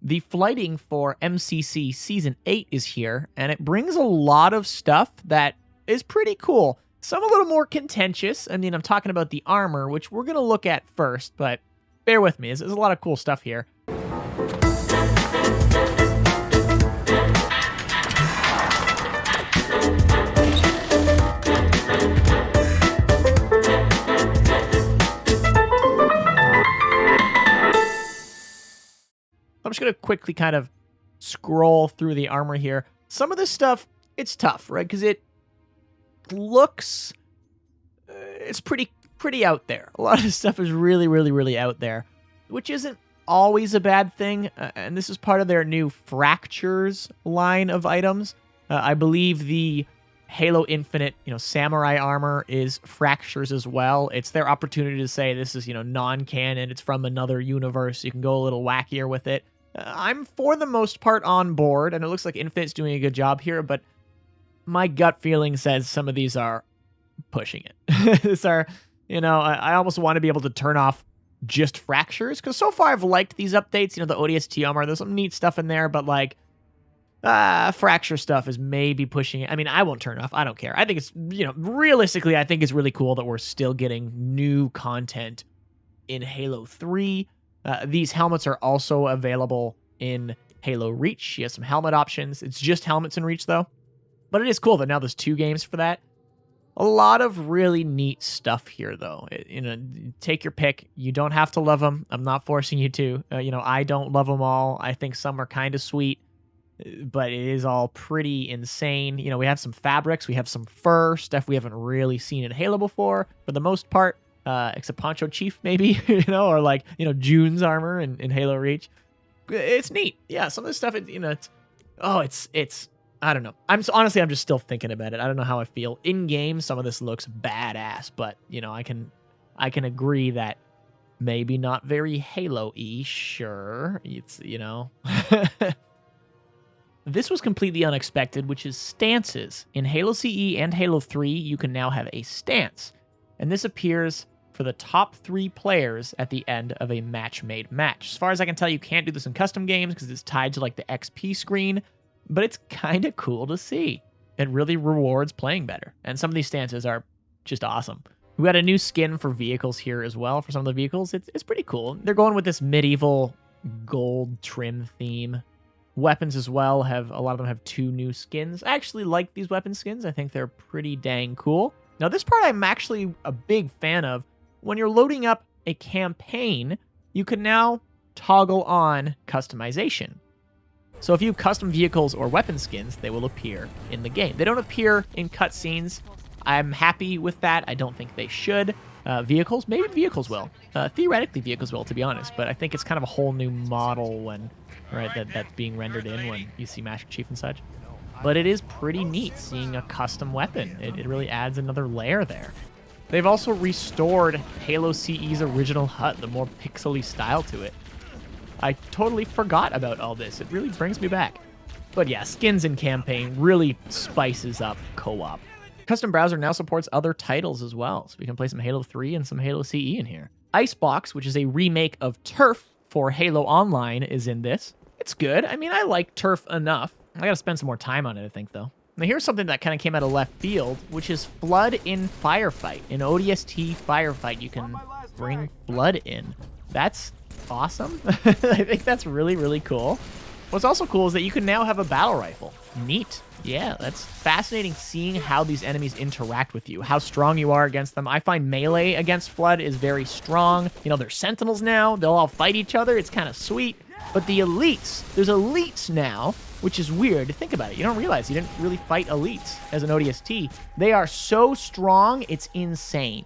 The flighting for MCC Season 8 is here, and it brings a lot of stuff that is pretty cool. Some a little more contentious. I mean, I'm talking about the armor, which we're going to look at first, but bear with me. There's a lot of cool stuff here. I'm just going to quickly kind of scroll through the armor here. Some of this stuff, it's tough, right? Because it looks, it's pretty out there. A lot of this stuff is really out there, which isn't always a bad thing. And this is part of their new Fractures line of items. I believe the Halo Infinite, samurai armor is Fractures as well. It's their opportunity to say this is, non-canon. It's from another universe. You can go a little wackier with it. I'm for the most part on board, and it looks like Infinite's doing a good job here, but my gut feeling says some of these are pushing it. These are, I almost want to be able to turn off just Fractures, because so far I've liked these updates. The ODST armor, there's some neat stuff in there, but Fracture stuff is maybe pushing it. I mean, I won't turn it off. I don't care. I think it's, realistically, I think it's really cool that we're still getting new content in Halo 3. These helmets are also available in Halo Reach. She has some helmet options. It's just helmets in Reach, though. But it is cool that now there's 2 games for that. A lot of really neat stuff here, though. Take your pick. You don't have to love them. I'm not forcing you to. I don't love them all. I think some are kind of sweet, but it is all pretty insane. We have some fabrics. We have some fur, stuff we haven't really seen in Halo before, for the most part. Except Poncho Chief, maybe, or June's armor in Halo Reach. It's neat. Yeah, some of this stuff, it's I don't know. I'm just still thinking about it. I don't know how I feel. In game, some of this looks badass, but, I can agree that maybe not very Halo-y, sure. It's, This was completely unexpected, which is stances. In Halo CE and Halo 3, you can now have a stance. And this appears for the top 3 players at the end of a match-made match. As far as I can tell, you can't do this in custom games because it's tied to the XP screen, but it's kind of cool to see. It really rewards playing better, and some of these stances are just awesome. We got a new skin for vehicles here as well. For some of the vehicles, it's pretty cool. They're going with this medieval gold trim theme. Weapons as well, a lot of them have 2 new skins. I actually like these weapon skins. I think they're pretty dang cool. Now, this part I'm actually a big fan of. When you're loading up a campaign, you can now toggle on customization. So if you have custom vehicles or weapon skins, they will appear in the game. They don't appear in cutscenes. I'm happy with that. I don't think they should. Vehicles, maybe vehicles will. Theoretically, vehicles will, to be honest. But I think it's kind of a whole new model that's being rendered in when you see Master Chief and such. But it is pretty neat seeing a custom weapon. It really adds another layer there. They've also restored Halo CE's original HUD, the more pixely style to it. I totally forgot about all this. It really brings me back. But yeah, skins in campaign really spices up co-op. Custom Browser now supports other titles as well, so we can play some Halo 3 and some Halo CE in here. Icebox, which is a remake of Turf for Halo Online, is in this. It's good. I mean, I like Turf enough. I gotta spend some more time on it, I think, though. Now, here's something that kind of came out of left field, which is Flood in Firefight. In ODST Firefight, you can bring Flood in. That's awesome. I think that's really cool. What's also cool is that you can now have a battle rifle. Neat. Yeah, that's fascinating seeing how these enemies interact with you, how strong you are against them. I find melee against Flood is very strong. They're sentinels now. They'll all fight each other. It's kind of sweet. But the elites, there's elites now, which is weird to think about it. You don't realize you didn't really fight elites as an ODST. They are so strong, it's insane.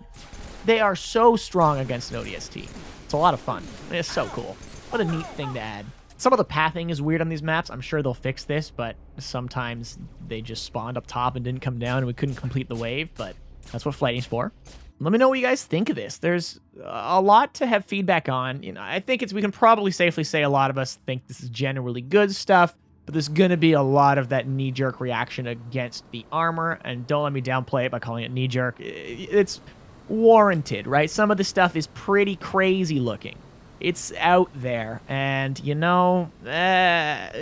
They are so strong against an ODST. It's a lot of fun. It's so cool. What a neat thing to add. Some of the pathing is weird on these maps. I'm sure they'll fix this, but sometimes they just spawned up top and didn't come down and we couldn't complete the wave, but that's what flighting's for. Let me know what you guys think of this. There's a lot to have feedback on. I think we can probably safely say a lot of us think this is generally good stuff, but there's going to be a lot of that knee-jerk reaction against the armor, and don't let me downplay it by calling it knee-jerk. It's warranted, right? Some of the stuff is pretty crazy looking. It's out there, and you know, let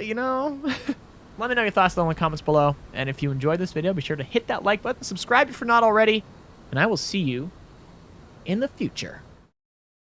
me know your thoughts down in the comments below. And if you enjoyed this video, be sure to hit that like button, subscribe if you're not already, and I will see you in the future.